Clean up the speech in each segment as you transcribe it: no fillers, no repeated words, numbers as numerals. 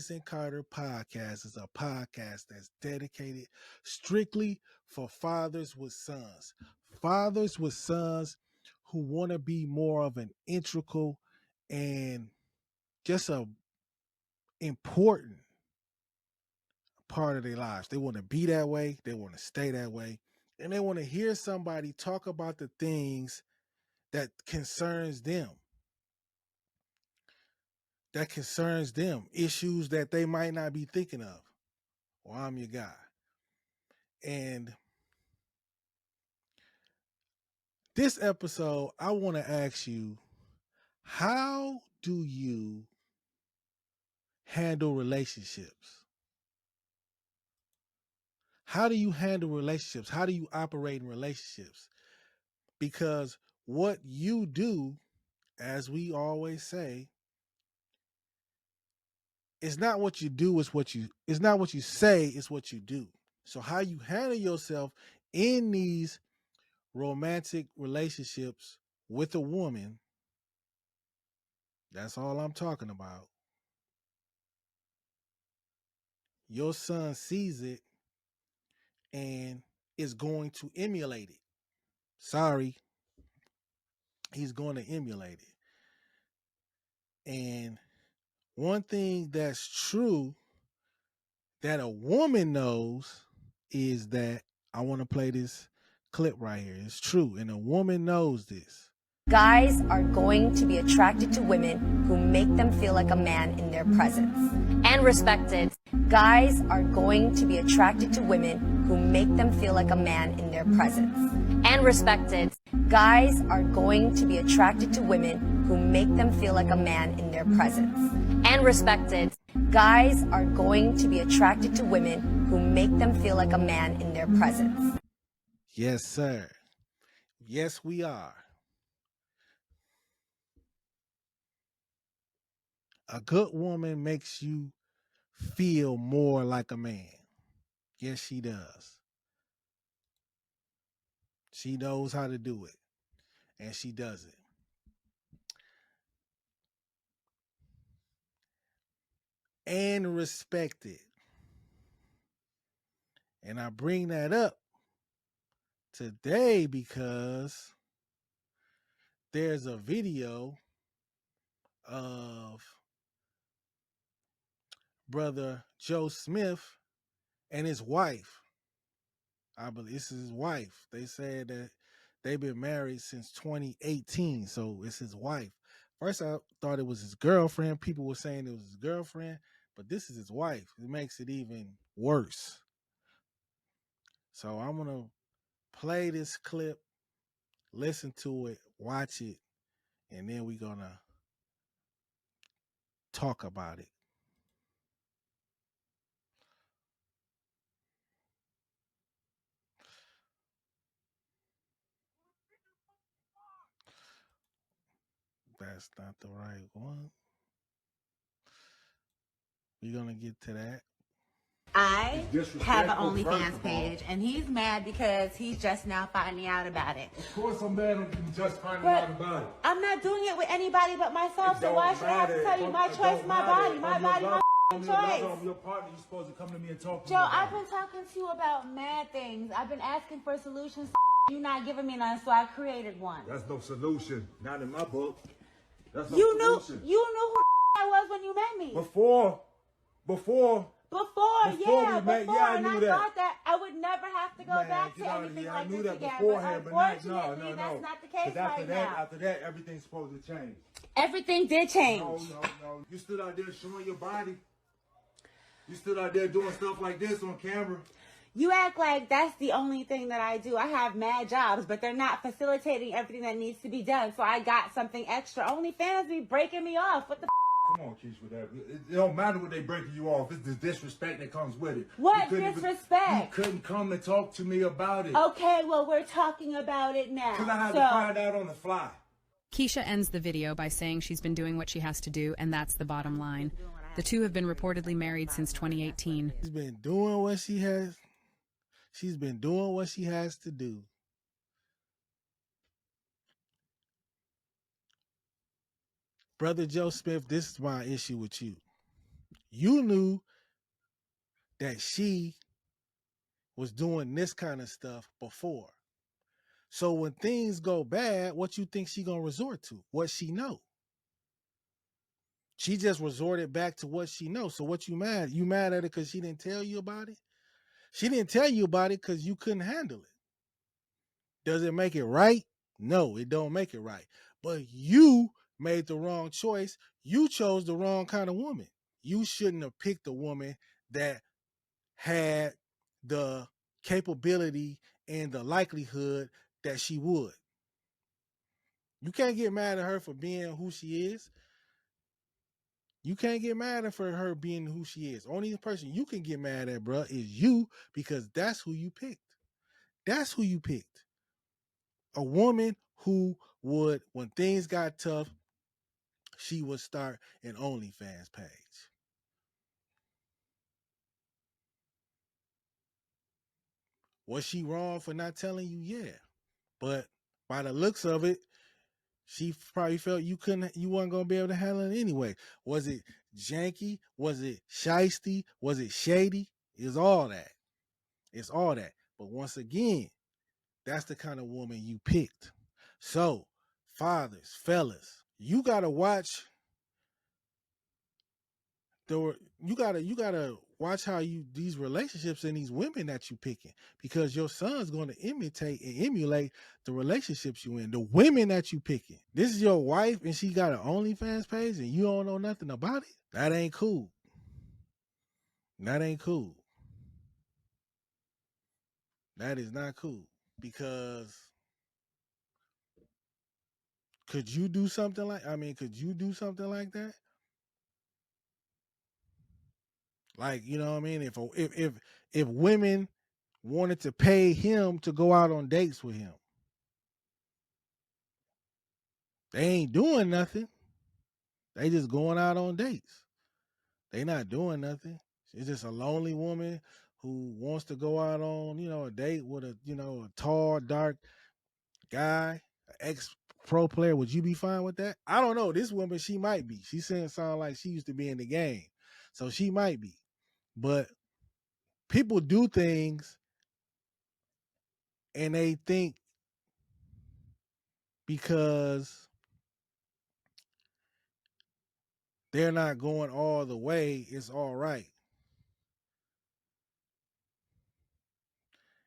Chris and Carter podcast is a podcast that's dedicated strictly for fathers with sons. Fathers with sons who want to be more of an integral and just a important part of their lives. They want to be that way, they want to stay that way, and they want to hear somebody talk about the things that concerns them. Issues that they might not be thinking of. Well, I'm your guy. And this episode, I want to ask you, how do you handle relationships? How do you handle relationships? How do you operate in relationships? Because what you do, as we always say, it's not what you do, it's not what you say, it's what you do. So how you handle yourself in these romantic relationships with a woman, that's all I'm talking about. Your son sees it and is going to emulate it. Sorry, he's going to emulate it. And one thing that's true that a woman knows is that, I want to play this clip right here. It's true, and a woman knows this. Guys are going to be attracted to women who make them feel like a man in their presence and respected. Guys are going to be attracted to women who make them feel like a man in their presence and respected. Guys are going to be attracted to women who make them feel like a man in their presence and respected. Guys are going to be attracted to women who make them feel like a man in their presence. Yes, sir. Yes, we are. A good woman makes you feel more like a man. Yes, she does. She knows how to do it, and she does it. And respect it. And I bring that up today because there's a video of brother Joe Smith and his wife. I believe this is his wife. They said that they've been married since 2018, so it's his wife. First, I thought it was his girlfriend. People were saying it was his girlfriend, but this is his wife. It makes it even worse. So I'm going to play this clip, listen to it, watch it, and then we're going to talk about it. That's not the right one. We're going to get to that. I have an OnlyFans page, and he's mad because he's just now finding out about it. Of course I'm mad I'm just finding out about it. I'm not doing it with anybody but myself, so why should I have to tell you my choice, my body, my choice? I'm your partner, you're supposed to come to me and talk to me. Joe, I've been talking to you about mad things. I've been asking for solutions. You're not giving me none, so I created one. That's no solution. Not in my book. That's no You solution. knew who I was when you met me. Before, yeah, we met, before, yeah, I and knew I that. thought that I would never have to go back to anything I like knew this that again. beforehand, But but unfortunately, that's not the case after right now. After that, everything's supposed to change. Everything did change. No. You stood out there showing your body. You stood out there doing stuff like this on camera. You act like that's the only thing that I do. I have mad jobs, but they're not facilitating everything that needs to be done. So I got something extra. OnlyFans be breaking me off. What the Come on, Keisha, with that. It don't matter what they breaking you off. It's the disrespect that comes with it. What disrespect? You couldn't come and talk to me about it. Okay, well, we're talking about it now. Because I had to find out on the fly. Keisha ends the video by saying she's been doing what she has to do, and that's the bottom line. The two have been reportedly married since 2018. She's been doing what she has. She's been doing what she has to do. Brother Joe Smith, this is my issue with you. You knew that she was doing this kind of stuff before. So when things go bad, what you think she gonna resort to? What she know? She just resorted back to what she knows. So what you mad? You mad at her because she didn't tell you about it? She didn't tell you about it because you couldn't handle it. Does it make it right? No, it don't make it right. But you made the wrong choice. You chose the wrong kind of woman. You shouldn't have picked a woman that had the capability and the likelihood that she would. You can't get mad at her for being who she is. You can't get mad at her being who she is. Only person you can get mad at, bruh, is you because that's who you picked. That's who you picked. A woman who would, when things got tough, she would start an OnlyFans page. Was she wrong for not telling you? Yeah. But by the looks of it, she probably felt you weren't gonna be able to handle it anyway. Was it janky? Was it shisty? Was it shady? It's all that. It's all that. But once again, that's the kind of woman you picked. So, fathers, fellas, you gotta watch you gotta watch how you these relationships and these women that you picking because your son's gonna imitate and emulate the relationships you in, the women that you picking. This is your wife and she got an OnlyFans page and you don't know nothing about it. That ain't cool. That ain't cool. That is not cool because could you do something like? I mean, could you do something like that? Like, you know what I mean? If women wanted to pay him to go out on dates with him, they ain't doing nothing. They just going out on dates. They not doing nothing. She's just a lonely woman who wants to go out on, a date with a tall, dark guy, ex pro player. Would you be fine with that? I don't know. This woman, she might be. She saying sound like she used to be in the game. So she might be. But people do things and they think because they're not going all the way, it's all right.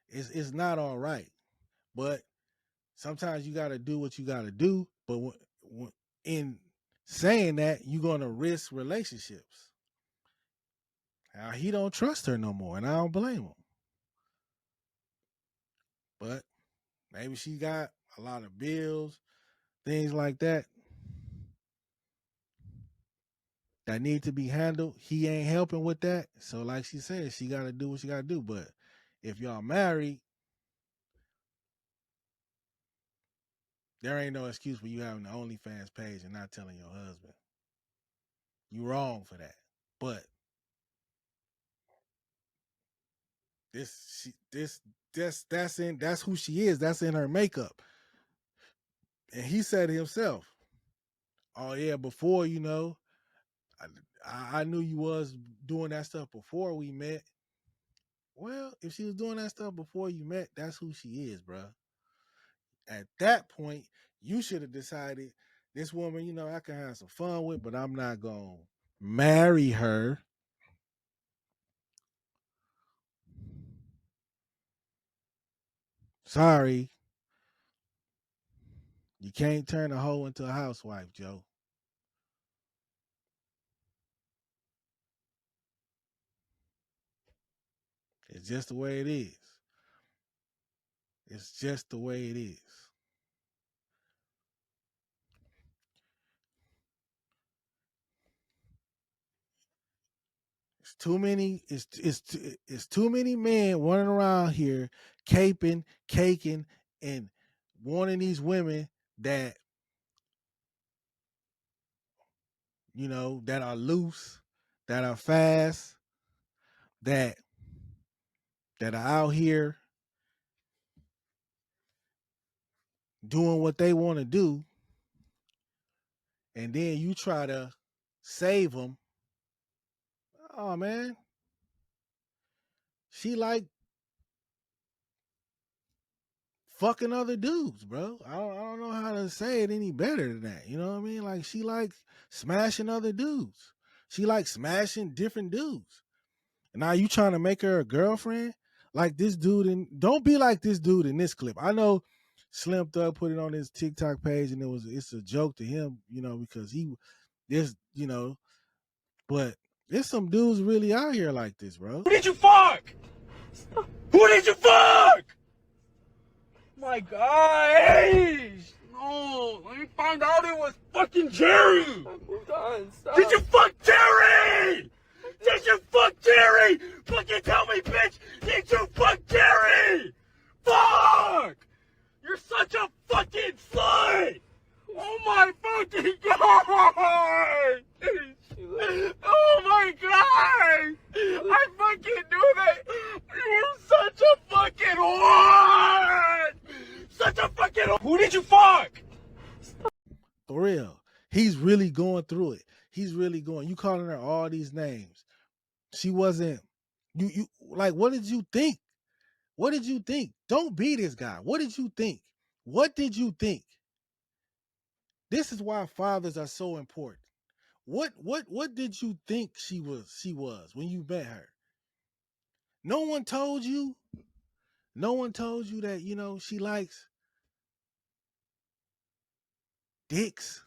It's not all right. But sometimes you got to do what you got to do. But in saying that, you're going to risk relationships. Now, he don't trust her no more, and I don't blame him. But maybe she got a lot of bills, things like that need to be handled. He ain't helping with that. So like she said, she got to do what she got to do. But if y'all married, there ain't no excuse for you having the OnlyFans page and not telling your husband. You wrong for that. But that's who she is. That's in her makeup. And he said himself, "Oh yeah, before I knew you was doing that stuff before we met." Well, if she was doing that stuff before you met, that's who she is, bro. At that point, you should have decided this woman, I can have some fun with, but I'm not gonna marry her. Sorry, you can't turn a hoe into a housewife, Joe. It's just the way it is. It's just the way it is. It's too many. It's too many men running around here, caping, caking, and wanting these women that that are loose, that are fast, that are out here doing what they want to do, and then you try to save them. Oh man, she like fucking other dudes, bro. I don't know how to say it any better than that. You know what I mean? Like she likes smashing other dudes. She likes smashing different dudes. And now you trying to make her a girlfriend? Like this dude and don't be like this dude in this clip. I know Slim Thug put it on his TikTok page and it's a joke to him, you know, because he this, you know, but there's some dudes really out here like this, bro. Who did you fuck? Who did you fuck? My gosh! No, let me find out it was fucking Jerry! I moved on, stop. Did you fuck Jerry? Did you fuck Jerry? Fucking tell me, bitch! Did you fuck Jerry? Fuck! You're such a fucking slut! Oh my fucking god! Oh my god! I fucking knew that! You're such a fucking whore! Such a fucking whore! Who did you fuck? For real. He's really going through it. He's really going. You calling her all these names. She wasn't you like what did you think? What did you think? Don't be this guy. What did you think? What did you think? This is why fathers are so important. What did you think she was when you met her? No one told you. No one told you that, you know, she likes dicks.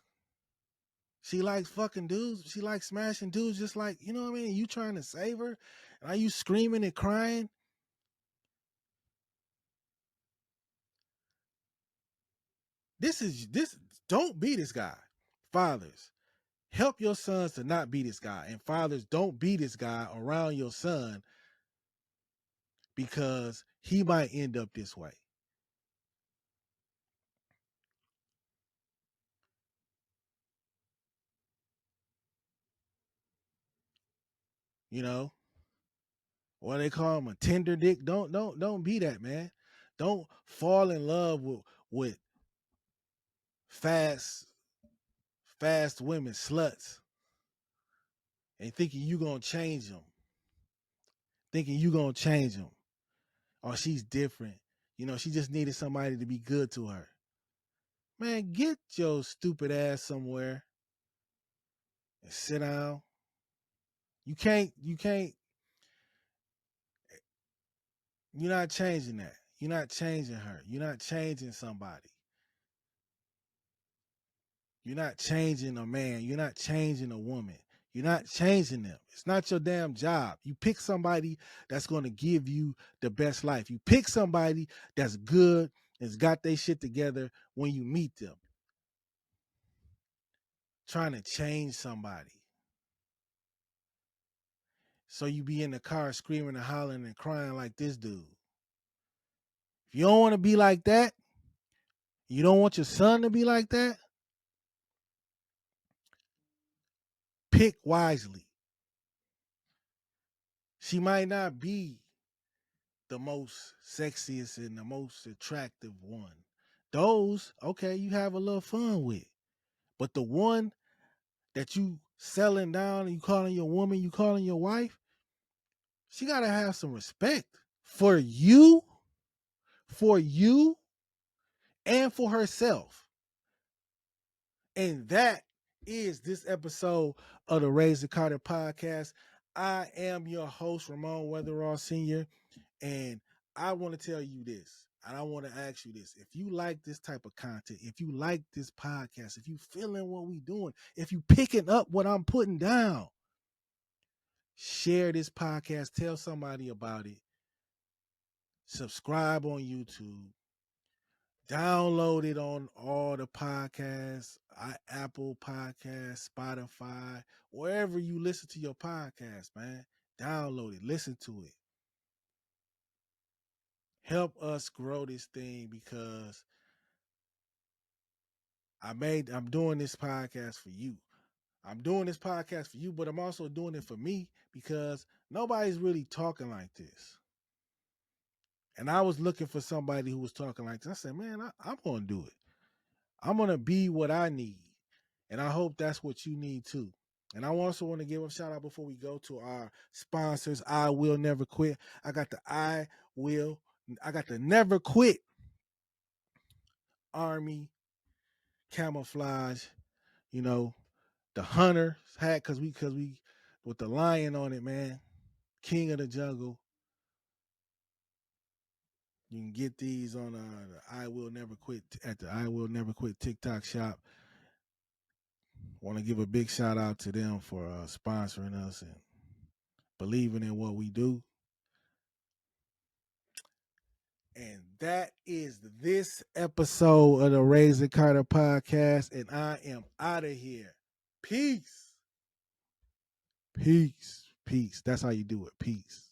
She likes fucking dudes. She likes smashing dudes just like, you know what I mean? You trying to save her? And are you screaming and crying? This don't be this guy. Fathers, help your sons to not be this guy. And fathers, don't be this guy around your son because he might end up this way. You know, what they call him, a tender dick. Don't be that, man. Don't fall in love with fast women, sluts, and thinking you gonna change them. Thinking you gonna change them. Or she's different. You know, she just needed somebody to be good to her. Man, get your stupid ass somewhere and sit down. You can't, you're not changing that. You're not changing her. You're not changing somebody. You're not changing a man. You're not changing a woman. You're not changing them. It's not your damn job. You pick somebody that's going to give you the best life. You pick somebody that's good, that's got their shit together when you meet them. Trying to change somebody. So you be in the car screaming and hollering and crying like this dude. If you don't want to be like that, you don't want your son to be like that, pick wisely. She might not be the most sexiest and the most attractive one. Those, okay, you have a little fun with. But the one that you selling down and you calling your woman, you calling your wife, she got to have some respect for you, and for herself. And that is this episode of the Raise the Carter podcast. I am your host, Ramon Weather Senor, and I want to tell you this, and I want to ask you this. If you like this type of content, if you like this podcast, if you feeling what we doing, if you picking up what I'm putting down, share this podcast, tell somebody about it, subscribe on YouTube, download it on all the podcasts, Apple Podcasts, Spotify, wherever you listen to your podcast, man. Download it, listen to it. Help us grow this thing because I'm doing this podcast for you. I'm doing this podcast for you, but I'm also doing it for me because nobody's really talking like this. And I was looking for somebody who was talking like this. I said, man, I'm going to do it. I'm going to be what I need. And I hope that's what you need too. And I also want to give a shout out before we go to our sponsors. I Will Never Quit. I got the Never Quit Army camouflage, you know, the hunter hat because we with the lion on it, man. King of the jungle. You can get these on the I Will Never Quit at the I Will Never Quit TikTok shop. Want to give a big shout out to them for sponsoring us and believing in what we do. And that is this episode of the Razor Carter podcast. And I am out of here. Peace. Peace. Peace. That's how you do it. Peace.